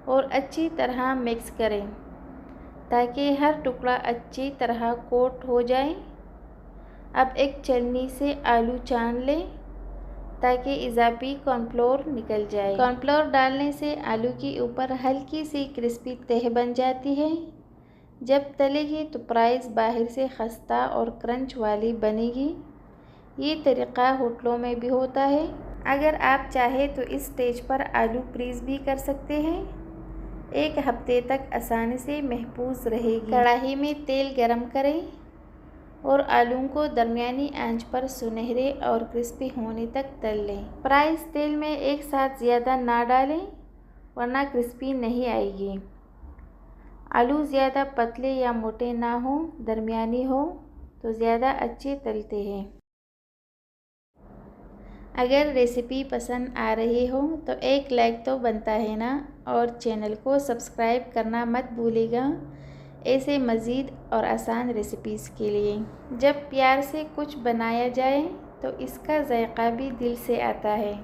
और अच्छी तरह मिक्स करें ताकि हर टुकड़ा अच्छी तरह कोट हो जाए। अब एक छलनी से आलू छान लें ताकि इजाफी कॉर्नफ्लोर निकल जाए। कॉर्नफ्लोर डालने से आलू के ऊपर हल्की सी क्रिस्पी तह बन जाती है। जब तलेगी तो फ्राइज़ बाहर से खस्ता और क्रंच वाली बनेगी। ये तरीक़ा होटलों में भी होता है। अगर आप चाहें तो इस स्टेज पर आलू फ्रीज़ भी कर सकते हैं। 1 हफ्ते तक आसानी से महफूज रहेगी। कढ़ाई में तेल गरम करें और आलू को दरमियानी आंच पर सुनहरे और क्रिस्पी होने तक तल लें। फ्राइज़ तेल में एक साथ ज़्यादा ना डालें वरना क्रिस्पी नहीं आएगी। आलू ज़्यादा पतले या मोटे ना हो, दरमियानी हो तो ज़्यादा अच्छे तलते हैं। अगर रेसिपी पसंद आ रही हो तो एक लाइक तो बनता है ना, और चैनल को सब्सक्राइब करना मत भूलिएगा ऐसे मज़ीद और आसान रेसिपीज़ के लिए। जब प्यार से कुछ बनाया जाए तो इसका जायका भी दिल से आता है।